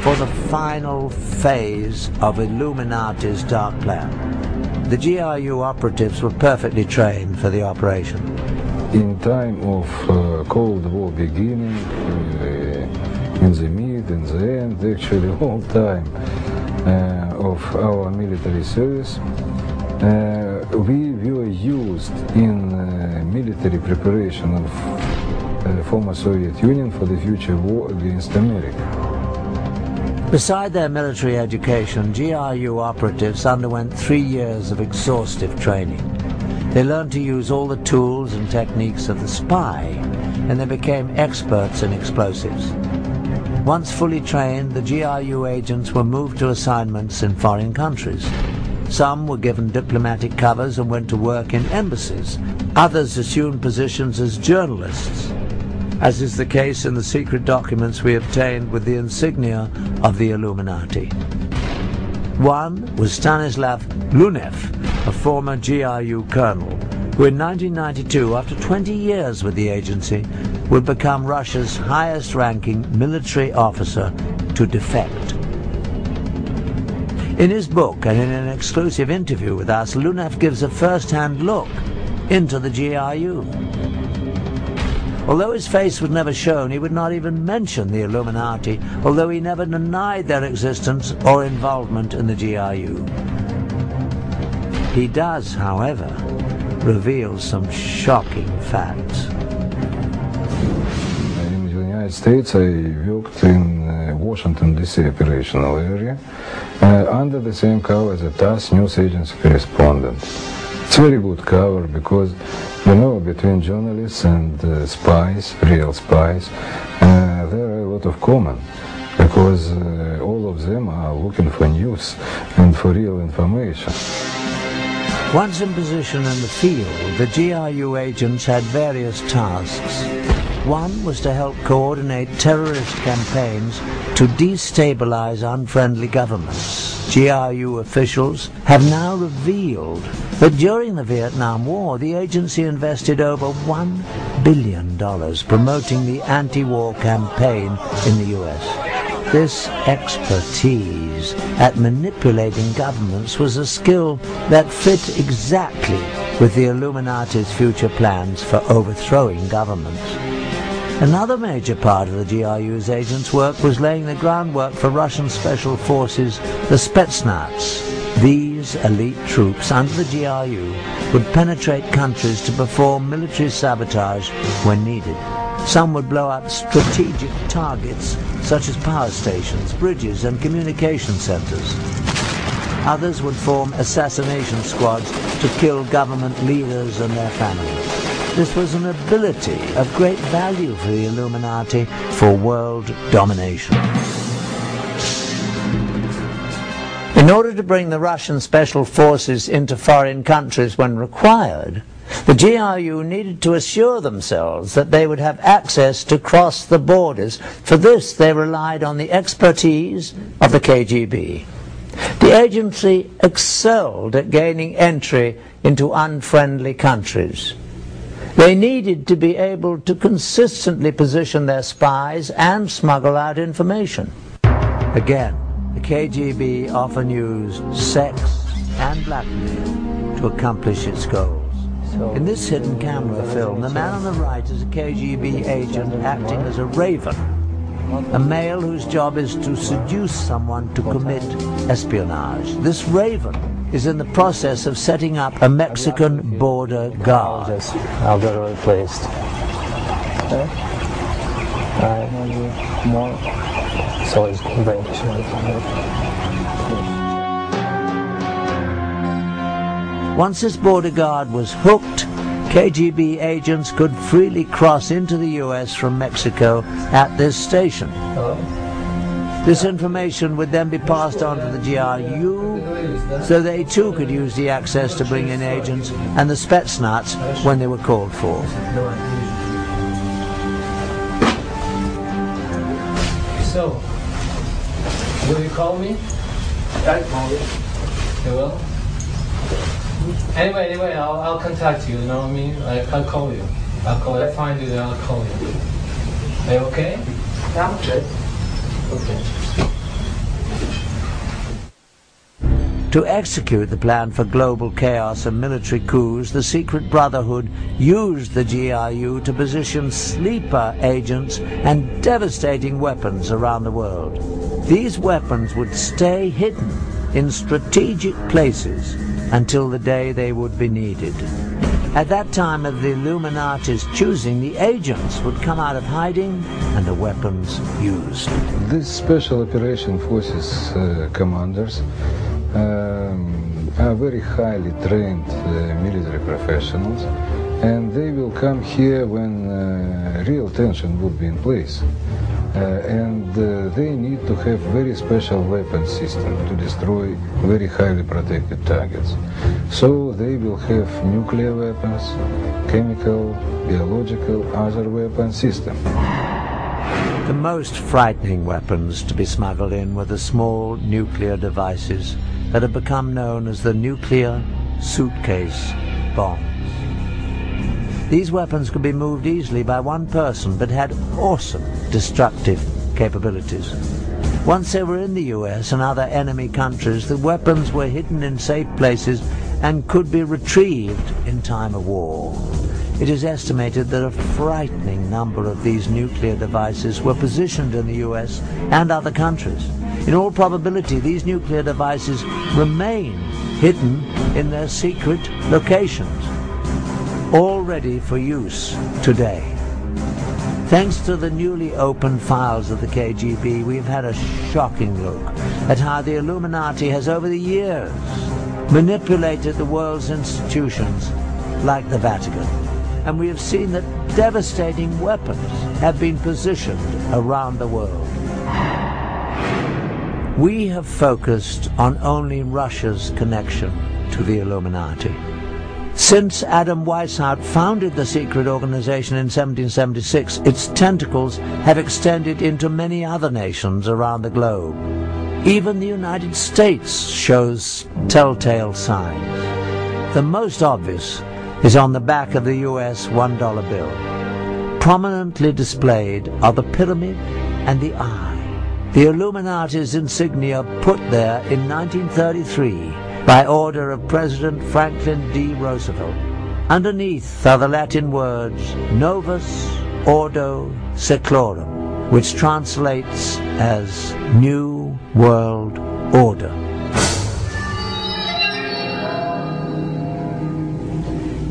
for the final phase of Illuminati's dark plan. The GRU operatives were perfectly trained for the operation. In time of Cold War beginning, in the mid, in the end, actually all time of our military service, we were used in military preparation of former Soviet Union for the future war against America. Beside their military education, GRU operatives underwent 3 years of exhaustive training. They learned to use all the tools and techniques of the spy, and they became experts in explosives. Once fully trained, the GRU agents were moved to assignments in foreign countries. Some were given diplomatic covers and went to work in embassies. Others assumed positions as journalists, as is the case in the secret documents we obtained with the insignia of the Illuminati. One was Stanislav Lunev, a former GRU colonel, who in 1992, after 20 years with the agency, would become Russia's highest-ranking military officer to defect. In his book and in an exclusive interview with us, Lunev gives a first-hand look into the GRU. Although his face was never shown, he would not even mention the Illuminati, although he never denied their existence or involvement in the GRU. He does, however, reveal some shocking facts. In the United States, I worked in Washington, D.C. operational area under the same cover as a TASS news agency correspondent. It's a very good cover because, you know, between journalists and spies, real spies, there are a lot of common, because all of them are looking for news and for real information. Once in position in the field, the GRU agents had various tasks. One was to help coordinate terrorist campaigns to destabilize unfriendly governments. GRU officials have now revealed that during the Vietnam War, the agency invested over $1 billion promoting the anti-war campaign in the US. This expertise at manipulating governments was a skill that fit exactly with the Illuminati's future plans for overthrowing governments. Another major part of the GRU's agents' work was laying the groundwork for Russian special forces, the Spetsnaz. These elite troops under the GRU would penetrate countries to perform military sabotage when needed. Some would blow up strategic targets such as power stations, bridges and communication centers. Others would form assassination squads to kill government leaders and their families. This was an ability of great value for the Illuminati for world domination. In order to bring the Russian special forces into foreign countries when required, the GRU needed to assure themselves that they would have access to cross the borders. For this, they relied on the expertise of the KGB. The agency excelled at gaining entry into unfriendly countries. They needed to be able to consistently position their spies and smuggle out information. Again, the KGB often used sex and blackmail to accomplish its goals. In this hidden camera film, the man on the right is a KGB agent acting as a raven, a male whose job is to seduce someone to commit espionage. This raven is in the process of setting up a Mexican border guard. I'll get it replaced. Okay. More. So it's very Once this border guard was hooked, KGB agents could freely cross into the US from Mexico at this station. This information would then be passed on to the GRU, so they too could use the access to bring in agents and the Spetsnaz when they were called for. So, will you call me? I call you. You will? Anyway, I'll contact you, you know what I mean? I'll call you. I'll find you, then I'll call you. Are you okay? I'm okay. Okay. To execute the plan for global chaos and military coups, the secret brotherhood used the GRU to position sleeper agents and devastating weapons around the world. These weapons would stay hidden in strategic places until the day they would be needed. At that time of the Illuminati's choosing, the agents would come out of hiding and the weapons used. These special operation forces commanders are very highly trained military professionals, and they will come here when real tension would be in place. And they need to have very special weapon system to destroy very highly protected targets. So they will have nuclear weapons, chemical, biological, other weapon system. The most frightening weapons to be smuggled in were the small nuclear devices that have become known as the nuclear suitcase bombs. These weapons could be moved easily by one person, but had awesome destructive capabilities. Once they were in the US and other enemy countries, the weapons were hidden in safe places and could be retrieved in time of war. It is estimated that a frightening number of these nuclear devices were positioned in the US and other countries. In all probability, these nuclear devices remain hidden in their secret locations, all ready for use today. Thanks to the newly opened files of the KGB, we've had a shocking look at how the Illuminati has over the years manipulated the world's institutions like the Vatican. And we have seen that devastating weapons have been positioned around the world. We have focused on only Russia's connection to the Illuminati. Since Adam Weishaupt founded the secret organization in 1776, its tentacles have extended into many other nations around the globe. Even the United States shows telltale signs. The most obvious is on the back of the US $1 bill. Prominently displayed are the pyramid and the eye, the Illuminati's insignia put there in 1933 by order of President Franklin D. Roosevelt. Underneath are the Latin words Novus Ordo Seclorum, which translates as New World Order.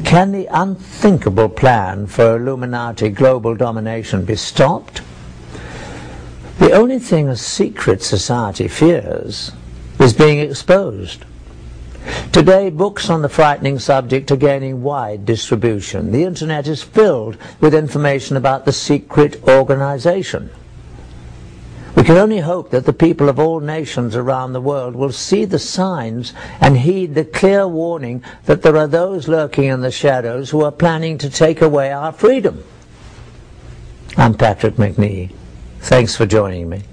Can the unthinkable plan for Illuminati global domination be stopped? The only thing a secret society fears is being exposed. Today, books on the frightening subject are gaining wide distribution. The internet is filled with information about the secret organization. We can only hope that the people of all nations around the world will see the signs and heed the clear warning that there are those lurking in the shadows who are planning to take away our freedom. I'm Patrick McNee. Thanks for joining me.